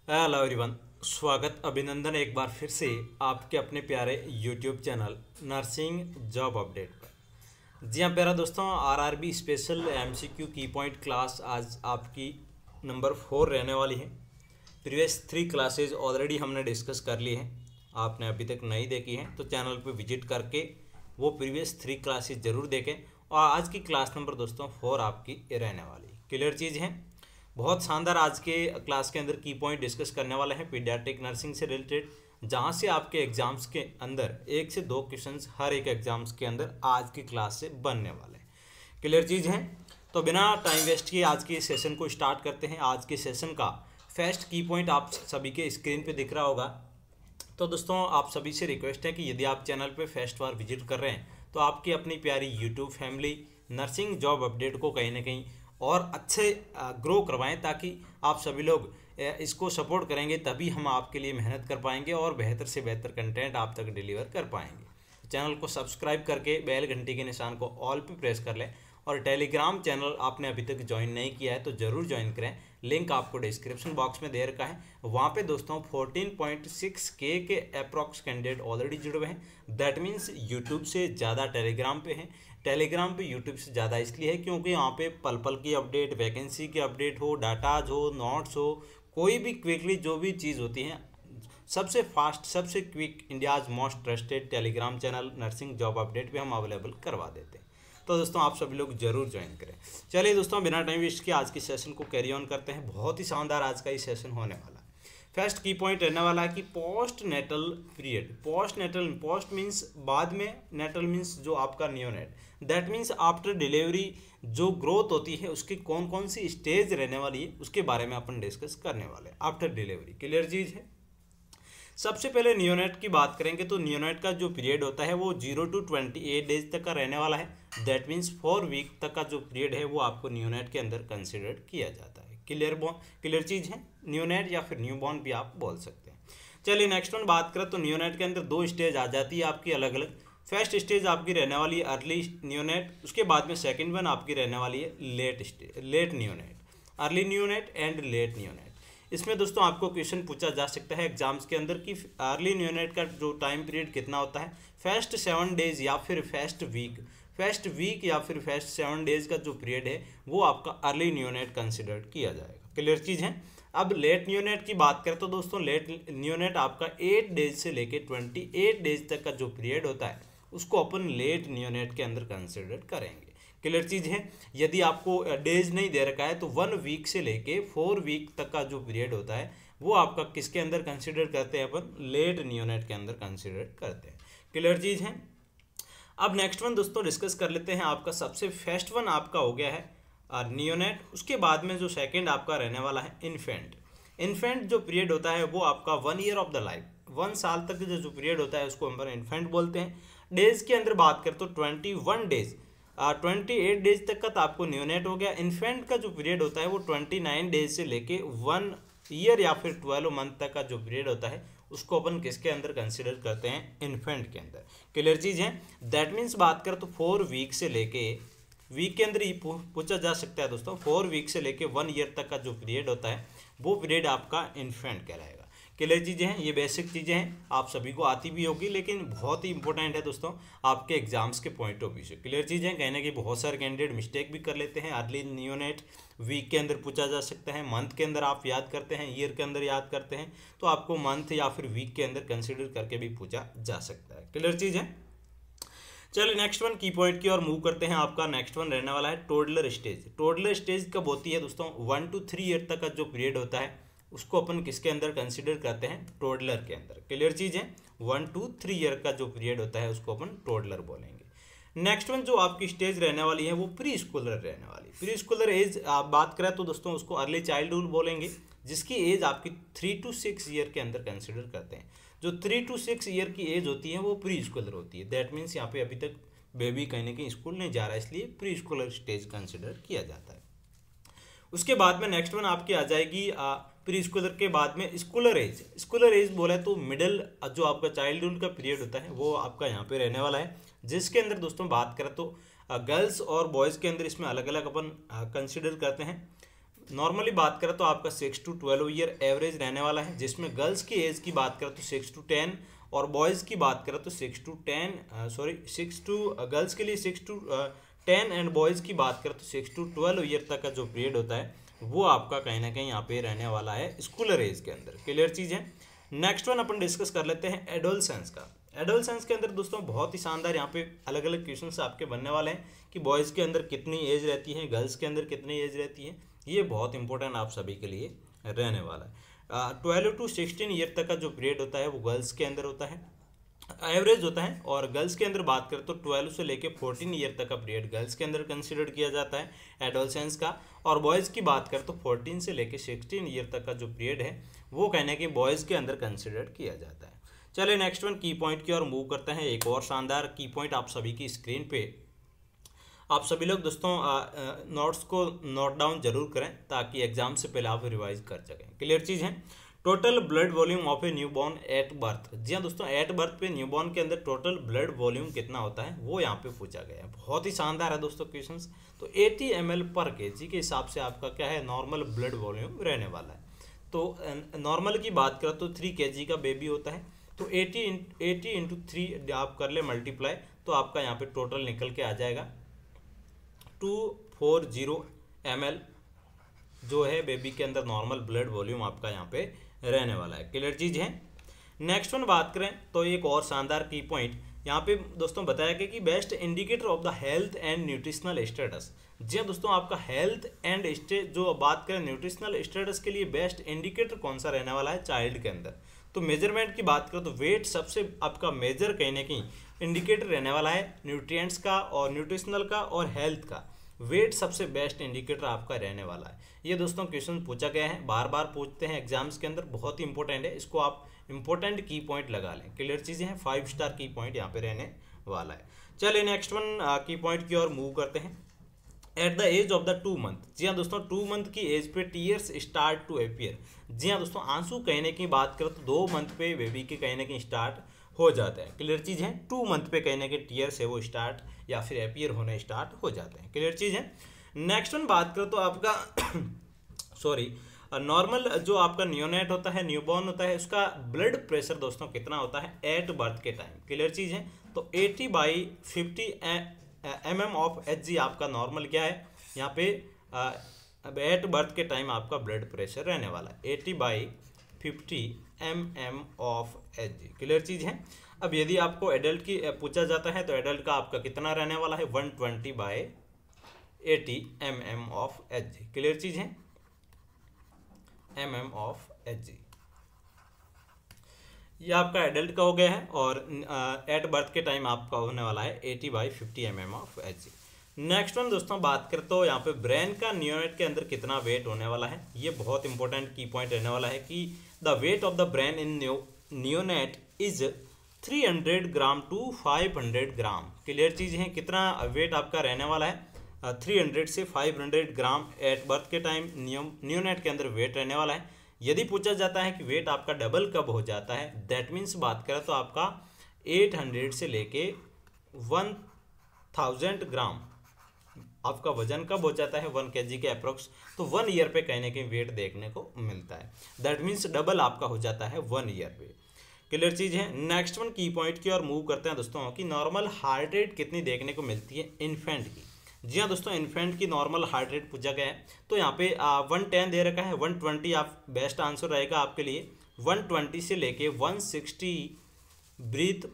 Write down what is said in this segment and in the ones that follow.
Hello everyone. स्वागत अभिनंदन एक बार फिर से आपके अपने प्यारे YouTube channel nursing job update पर। जी हाँ प्यारा दोस्तों, आरआरबी स्पेशल एमसीक्यू की पॉइंट क्लास आज आपकी नंबर 4 रहने वाली है। प्रीवियस 3 क्लासेज ऑलरेडी हमने डिस्कस कर ली हैं। आपने अभी तक नहीं देखी हैं तो चैनल पर विजिट करके वो प्रीवियस 3 क्लासेज ज़रूर देखें। और आज की क्लास नंबर दोस्तों 4 आपकी रहने वाली। क्लियर चीज़ है। बहुत शानदार आज के क्लास के अंदर की पॉइंट डिस्कस करने वाले हैं पीडियाट्रिक नर्सिंग से रिलेटेड, जहां से आपके एग्जाम्स के अंदर 1 से 2 क्वेश्चंस हर एक एग्जाम्स के अंदर आज की क्लास से बनने वाले हैं। क्लियर चीज़ है। तो बिना टाइम वेस्ट किए आज के सेशन को स्टार्ट करते हैं। आज के सेशन का फर्स्ट की पॉइंट आप सभी के स्क्रीन पे दिख रहा होगा। तो दोस्तों आप सभी से रिक्वेस्ट है कि यदि आप चैनल पे फर्स्ट बार विजिट कर रहे हैं तो आपकी अपनी प्यारी YouTube family nursing job update को कहीं ना कहीं और अच्छे ग्रो करवाएं, ताकि आप सभी लोग इसको सपोर्ट करेंगे तभी हम आपके लिए मेहनत कर पाएंगे और बेहतर से बेहतर कंटेंट आप तक डिलीवर कर पाएंगे। चैनल को सब्सक्राइब करके बेल घंटी के निशान को ऑल पे प्रेस कर लें। और टेलीग्राम चैनल आपने अभी तक ज्वाइन नहीं किया है तो ज़रूर ज्वाइन करें। लिंक आपको डिस्क्रिप्शन बॉक्स में दे रखा है। वहाँ पे दोस्तों 14.6K के अप्रॉक्स कैंडिडेट ऑलरेडी जुड़े हुए हैं। दैट मीन्स यूट्यूब से ज़्यादा टेलीग्राम पे हैं। टेलीग्राम पे यूट्यूब से ज़्यादा इसलिए है क्योंकि यहाँ पे पल पल की अपडेट, वैकेंसी की अपडेट हो, डाटाज हो, नोट्स हो, कोई भी क्विकली जो भी चीज़ होती है सबसे फास्ट सबसे quick India's most trusted Telegram channel nursing job update पे हम अवेलेबल करवा देते हैं। तो दोस्तों आप सभी लोग जरूर ज्वाइन करें। चलिए दोस्तों बिना टाइम वेस्ट किए आज के सेशन को कैरी ऑन करते हैं। बहुत ही शानदार आज का ये सेशन होने वाला है। फर्स्ट की पॉइंट रहने वाला है कि post natal period. Post means बाद में, नेटल मीन्स जो आपका neonate, that means after delivery जो ग्रोथ होती है उसकी कौन कौन सी स्टेज रहने वाली है उसके बारे में अपन डिस्कस करने वाले हैं आफ्टर डिलीवरी। क्लियर चीज़ है। सबसे पहले नियोनेट की बात करेंगे तो नियोनेट का जो पीरियड होता है वो 0 to 28 डेज तक का रहने वाला है। दैट मीन्स 4 वीक तक का जो पीरियड है वो आपको नियोनेट के अंदर कंसिडर किया जाता है। क्लियर चीज़ है। नियोनेट या फिर न्यूबॉर्न भी आप बोल सकते हैं। चलिए नेक्स्ट वन बात करें तो नियोनेट के अंदर 2 स्टेज आ जाती है आपकी अलग अलग। फर्स्ट स्टेज आपकी रहने वाली है अर्ली नियोनेट, उसके बाद में सेकेंड वन आपकी रहने वाली है late neonate. Early neonate and late neonate. इसमें दोस्तों आपको क्वेश्चन पूछा जा सकता है एग्जाम्स के अंदर कि अर्ली नियोनेट का जो टाइम पीरियड कितना होता है, फर्स्ट 7 डेज या फिर फर्स्ट वीक या फिर फर्स्ट 7 डेज का जो पीरियड है वो आपका अर्ली नियोनेट कंसिडर किया जाएगा। क्लियर चीज़ है। अब लेट नियोनेट की बात करें तो दोस्तों लेट नियोनेट आपका 8 डेज से लेके 28 डेज तक का जो पीरियड होता है उसको अपन लेट नियोनेट के अंदर कंसिडर करेंगे। क्लियर चीज़ है। यदि आपको डेज नहीं दे रखा है तो 1 वीक से लेके 4 वीक तक का जो पीरियड होता है वो आपका किसके अंदर कंसिडर करते हैं, अपन लेट नियोनेट के अंदर कंसिडर करते हैं। क्लियर चीज़ है। अब नेक्स्ट वन दोस्तों डिस्कस कर लेते हैं। आपका सबसे फर्स्ट वन आपका हो गया है नियोनेट। उसके बाद में जो सेकेंड आपका रहने वाला है इन्फेंट जो पीरियड होता है वो आपका 1 ईयर ऑफ द लाइफ, 1 साल तक जो पीरियड होता है उसको हम इन्फेंट बोलते हैं। डेज के अंदर बात करें तो 21 डेज 28 डेज तक का तो आपको नियोनेट हो गया। इन्फेंट का जो पीरियड होता है वो 29 डेज से लेके 1 ईयर या फिर 12 मंथ तक का जो पीरियड होता है उसको अपन किसके अंदर कंसिडर करते हैं, इन्फेंट के अंदर। क्लियर चीज़ है। दैट मीन्स बात करें तो 4 वीक से लेके, वीक के अंदर ही पूछा जा सकता है दोस्तों, 4 वीक से लेके 1 ईयर तक का जो पीरियड होता है वो पीरियड आपका इन्फेंट कहलाएगा। क्लियर चीज़ें हैं। ये बेसिक चीज़ें हैं, आप सभी को आती भी होगी, लेकिन बहुत ही इंपॉर्टेंट है दोस्तों आपके एग्जाम्स के पॉइंट ऑफ व्यू से। क्लियर चीज़ें कहने की बहुत सारे कैंडिडेट मिस्टेक भी कर लेते हैं। अर्ली नियोनेट वीक के अंदर पूछा जा सकता है, मंथ के अंदर आप याद करते हैं, ईयर के अंदर याद करते हैं तो आपको मंथ या फिर वीक के अंदर कंसिडर करके भी पूछा जा सकता है। क्लियर चीज़ है। चलिए नेक्स्ट वन की पॉइंट की ओर मूव करते हैं। आपका नेक्स्ट वन रहने वाला है टोडलर स्टेज। टोडलर स्टेज कब होती है दोस्तों, 1 to 3 ईयर तक का जो पीरियड होता है उसको अपन किसके अंदर कंसिडर करते हैं, टोडलर के अंदर। क्लियर चीज़ है। 1 to 3 ईयर का जो पीरियड होता है उसको अपन टोडलर बोलेंगे। नेक्स्ट वन जो आपकी स्टेज रहने वाली है वो प्री स्कूलर रहने वाली। प्री स्कूलर एज आप बात करें तो दोस्तों उसको अर्ली चाइल्डहुड बोलेंगे, जिसकी एज आपकी 3 to 6 ईयर के अंदर कंसिडर करते हैं। जो 3 to 6 ईयर की एज होती है वो प्री स्कूलर होती है। दैट मीन्स यहाँ पे अभी तक बेबी कहीं ना कहीं स्कूल नहीं जा रहा है, इसलिए प्री स्कूलर स्टेज कंसिडर किया जाता है। उसके बाद में नेक्स्ट वन आपकी आ जाएगी प्री स्कूलर के बाद में स्कूलर एज। स्कूलर एज बोला तो मिडिल जो आपका चाइल्डहुड का पीरियड होता है वो आपका यहाँ पे रहने वाला है, जिसके अंदर दोस्तों बात करें तो गर्ल्स और बॉयज़ के अंदर इसमें अलग अलग अपन कंसिडर करते हैं। नॉर्मली बात करें तो आपका 6 to 12 ईयर एवरेज रहने वाला है, जिसमें गर्ल्स की एज की बात करें तो 6 to 10 और बॉयज़ की बात करें तो 6 to गर्ल्स के लिए 6 to 10 एंड बॉयज़ की बात करें तो 6 to 12 ईयर तक का जो पीरियड होता है वो आपका कहीं ना कहीं यहाँ पे रहने वाला है स्कूलर एज के अंदर। क्लियर चीज़ है। नेक्स्ट वन अपन डिस्कस कर लेते हैं एडोलसेंस का। एडोलसेंस के अंदर दोस्तों बहुत ही शानदार यहाँ पे अलग अलग क्वेश्चन आपके बनने वाले हैं कि बॉयज़ के अंदर कितनी एज रहती है, गर्ल्स के अंदर कितनी एज रहती है। ये बहुत इंपॉर्टेंट आप सभी के लिए रहने वाला है। 12 to 16 ईयर तक का जो पीरियड होता है वो गर्ल्स के अंदर होता है, एवरेज होता है। और गर्ल्स के अंदर बात करें तो 12 से लेके 14 ईयर तक का पीरियड गर्ल्स के अंदर कंसिडर किया जाता है एडोलसेंस का। और बॉयज़ की बात करें तो 14 से लेके 16 ईयर तक का जो पीरियड है वो कहने के बॉयज़ के अंदर कंसिडर किया जाता है। चलिए नेक्स्ट वन की पॉइंट की ओर मूव करते हैं। एक और शानदार की पॉइंट आप सभी की स्क्रीन पे, आप सभी लोग दोस्तों नोट्स को नोट डाउन जरूर करें ताकि एग्जाम से पहले आप रिवाइज कर सकें। क्लियर चीज़ है। Total blood volume of a newborn at birth. जी हाँ दोस्तों, एट बर्थ पे न्यूबॉर्न के अंदर टोटल ब्लड वॉल्यूम कितना होता है वो यहाँ पे पूछा गया है। बहुत ही शानदार है दोस्तों क्वेश्चंस। तो 80 ml पर kg के हिसाब से आपका क्या है नॉर्मल ब्लड वॉल्यूम रहने वाला है। तो नॉर्मल की बात करें तो 3 kg का बेबी होता है, तो 80 इंटू 3 आप कर ले मल्टीप्लाई, तो आपका यहाँ पे टोटल निकल के आ जाएगा 240 ml जो है बेबी के अंदर नॉर्मल ब्लड वॉल्यूम आपका यहाँ पे रहने वाला है। क्लियर चीज़ है। नेक्स्ट वन बात करें तो एक और शानदार की पॉइंट यहाँ पे दोस्तों बताया गया कि best indicator of the health and nutritional status. जी हाँ दोस्तों, आपका हेल्थ एंड जो बात करें न्यूट्रिशनल स्टेटस के लिए बेस्ट इंडिकेटर कौन सा रहने वाला है चाइल्ड के अंदर। तो मेजरमेंट की बात करें तो वेट सबसे आपका मेजर कहीं ना कहीं इंडिकेटर रहने वाला है न्यूट्रिएंट्स का और न्यूट्रिशनल का और हेल्थ का। वेट सबसे बेस्ट इंडिकेटर आपका रहने वाला है। ये दोस्तों क्वेश्चन पूछा गया है, बार बार पूछते हैं एग्जाम्स के अंदर, बहुत ही इंपॉर्टेंट है, इसको आप इंपॉर्टेंट की पॉइंट लगा लें। क्लियर चीज़ें हैं। 5 स्टार की पॉइंट यहाँ पे रहने वाला है। चलिए नेक्स्ट वन की पॉइंट की ओर मूव करते हैं। At the age of the 2 month. जी हाँ दोस्तों, 2 मंथ की एज पे टीयर्स स्टार्ट टू अपीयर। जी हाँ दोस्तों, आंसू कहने की बात करें तो 2 मंथ पे बेबी के कहीं ना कहीं स्टार्ट हो जाता है। क्लियर चीज़ है। 2 मंथ पे कहीं ना कहीं टीयर्स है वो स्टार्ट या फिर अपीयर होने स्टार्ट हो जाते हैं। क्लियर चीज़ है। नेक्स्ट वन बात करें तो आपका सॉरी नॉर्मल जो आपका न्यूनेट होता है, न्यूबॉर्न होता है, उसका ब्लड प्रेशर दोस्तों कितना होता है एट बर्थ के टाइम। क्लियर चीज़ है। तो 80/50 mm ऑफ Hg आपका नॉर्मल क्या है यहाँ पे एट बर्थ के टाइम आपका ब्लड प्रेशर रहने वाला है 80/50 mm ऑफ Hg। क्लियर चीज़ है। अब यदि आपको एडल्ट की पूछा जाता है तो एडल्ट का आपका कितना रहने वाला है 120/80 mm ऑफ Hg। क्लियर चीज़ है। mm ऑफ Hg ये आपका एडल्ट का हो गया है और एट बर्थ के टाइम आपका होने वाला है 80/50 mm of Hg। Next one दोस्तों बात करें तो यहाँ पे ब्रेन का न्यूनेट के अंदर कितना वेट होने वाला है। ये बहुत इंपॉर्टेंट की पॉइंट रहने वाला है कि the weight of the brain in neonate is 300 gram to 500 gram. Clear चीज़ है। कितना वेट आपका रहने वाला है 300 से 500 ग्राम एट बर्थ के टाइम न्यूनेट के अंदर वेट रहने वाला है। यदि पूछा जाता है कि वेट आपका डबल कब हो जाता है, दैट मीन्स बात करें तो आपका 800 से लेके 1000 ग्राम आपका वजन कब हो जाता है 1 kg के अप्रोक्स, तो 1 ईयर पे कहीं ना कहीं वेट देखने को मिलता है। दैट मीन्स डबल आपका हो जाता है 1 ईयर पे। क्लियर चीज़ है। नेक्स्ट वन की पॉइंट की ओर मूव करते हैं दोस्तों कि नॉर्मल हार्ट रेट कितनी देखने को मिलती है इन्फेंट की। जी हाँ दोस्तों, इन्फेंट की नॉर्मल हार्ट रेट पूछा गया है। तो यहाँ पे 110 दे रखा है, 120 आप बेस्ट आंसर रहेगा आपके लिए। 120 से लेके 160 बीट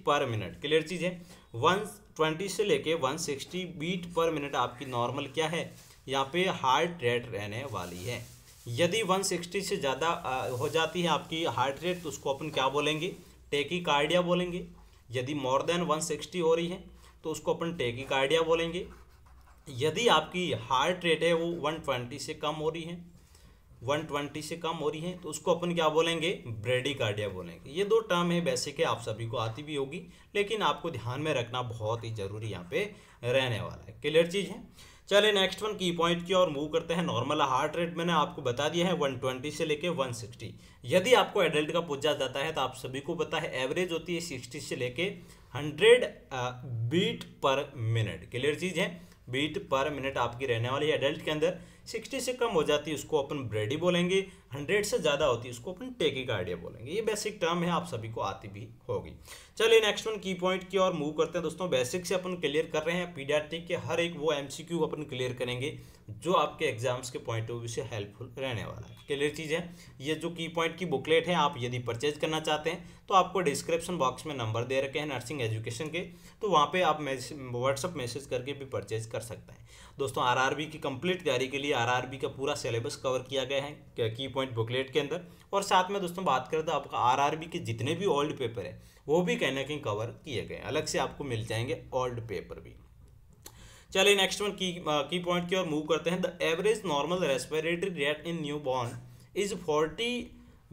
पर मिनट। क्लियर चीज़ है। 120 से लेके 160 बीट पर मिनट आपकी नॉर्मल क्या है यहाँ पे हार्ट रेट रहने वाली है। यदि 160 से ज़्यादा हो जाती है आपकी हार्ट रेट तो उसको अपन क्या बोलेंगे टेकीकार्डिया बोलेंगे। यदि मोर देन 160 हो रही है तो उसको अपन टेकीकार्डिया बोलेंगे। यदि आपकी हार्ट रेट है वो 120 से कम हो रही है 120 से कम हो रही है तो उसको अपन क्या बोलेंगे ब्रेडीकार्डिया बोलेंगे। ये 2 टर्म है, बेसिक है, आप सभी को आती भी होगी, लेकिन आपको ध्यान में रखना बहुत ही जरूरी यहाँ पे रहने वाला है। क्लियर चीज़ है। चलिए नेक्स्ट वन की पॉइंट की ओर मूव करते हैं। नॉर्मल हार्ट रेट मैंने आपको बता दिया है 120 से लेके 160। यदि आपको एडल्ट का पूछा जाता है तो आप सभी को पता है एवरेज होती है 60 से लेके 100 बीट पर मिनट। क्लियर चीज़ है। बीट पर मिनट आपकी रहने वाली है एडल्ट के अंदर। 60 से कम हो जाती है उसको अपन ब्रेडी बोलेंगे, 100 से ज़्यादा होती है उसको अपन टेकिकार्डिया बोलेंगे। ये बेसिक टर्म है, आप सभी को आती भी होगी। चलिए नेक्स्ट वन की पॉइंट की ओर मूव करते हैं दोस्तों। बेसिक से अपन क्लियर कर रहे हैं, पीडियाट्रिक के हर एक वो MCQ अपन क्लियर करेंगे जो आपके एग्जाम्स के पॉइंट ऑफ व्यू से हेल्पफुल रहने वाला है। क्लियर चीज़ है। ये जो की पॉइंट की बुकलेट है, आप यदि परचेज करना चाहते हैं तो आपको डिस्क्रिप्शन बॉक्स में नंबर दे रखे हैं नर्सिंग एजुकेशन के, तो वहाँ पे आप व्हाट्सअप मैसेज करके भी परचेज कर सकते हैं। दोस्तों RRB की कंप्लीट तैयारी के लिए RRB का पूरा सिलेबस कवर किया गया है की पॉइंट बुकलेट के अंदर, और साथ में दोस्तों बात करें तो आपका RRB के जितने भी ओल्ड पेपर है वो भी कहीं ना कहीं कवर किए गए, अलग से आपको मिल जाएंगे ओल्ड पेपर भी। चलिए नेक्स्ट वन की पॉइंट की ओर मूव करते हैं। The average normal respiratory rate in newborn is 40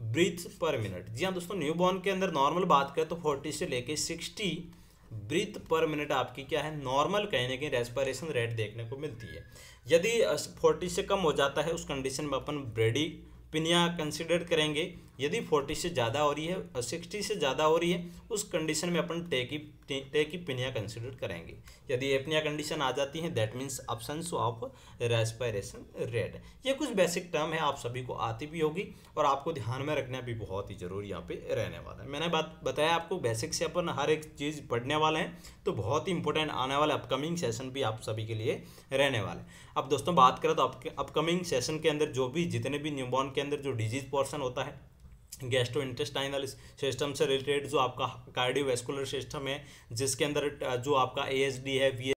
breath per minute. जी हाँ दोस्तों, न्यू बॉर्न के अंदर नॉर्मल बात करें तो 40 से लेके 60 ब्रीथ पर मिनट आपकी क्या है, नॉर्मल कहीं ना कहीं रेस्पिरेशन रेट देखने को मिलती है। यदि 40 से कम हो जाता है उस कंडीशन में अपन ब्रेडी पिनिया कंसिडर करेंगे। यदि 40 से ज़्यादा हो रही है और 60 से ज़्यादा हो रही है उस कंडीशन में अपन टेकी पिनिया कंसिडर करेंगे। यदि एपनिया कंडीशन आ जाती है that means absence of respiration rate. ये कुछ बेसिक टर्म है, आप सभी को आती भी होगी और आपको ध्यान में रखना भी बहुत ही जरूरी यहाँ पे रहने वाला है। मैंने बात बताया आपको बेसिक से अपन हर एक चीज़ पढ़ने वाले हैं, तो बहुत ही इंपॉर्टेंट आने वाले अपकमिंग सेशन भी आप सभी के लिए रहने वाले हैं। अब दोस्तों बात करें तो अपकमिंग सेशन के अंदर जो भी जितने भी न्यूबॉर्न के अंदर जो डिजीज पोर्शन होता है, गैस्ट्रोइंटेस्टाइनल सिस्टम से रिलेटेड जो आपका कार्डियोवैस्कुलर सिस्टम है, जिसके अंदर जो आपका ASD है,